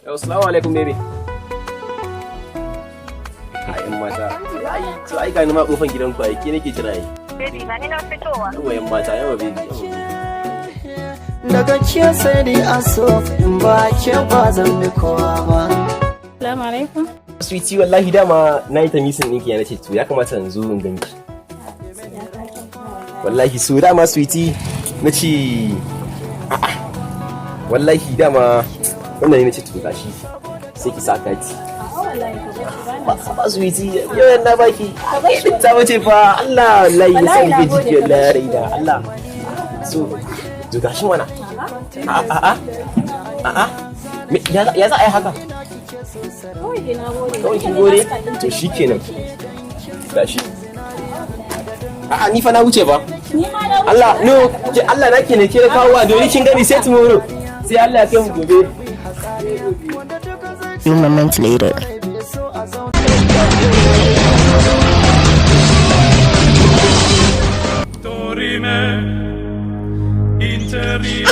Assalamu alaikum baby. Ai mata. Ai ga ni ma kofan gidanku ai ke nake jira yi. Baby na ni na fitowa. Yawa mata yawa baby. Daga ke sai dai aso in ba ke ba zan bi kowa ba. Assalamu alaikum. Sweetie wallahi dama na yi ta misin ɗinki ya nace to ya kamata in zo in ganki. Wallahi so dama sweetie na ce a'a wallahi dama wannan ne na ce to gashi sai ki sa kati. Ba sweetie yau na baki ta wace fa Allah wallahi ya san ke jiki wallahi raina Allah so to gashi mana a'a ya za a yi haka kawai kin gode to shikenan gashi a'a ni fa na wuce ba Allah no Allah nake ne ke kawo a dole kin gani sai tomorrow sai Allah ya kai mu gobe. Few moments later. Dorime, interrime,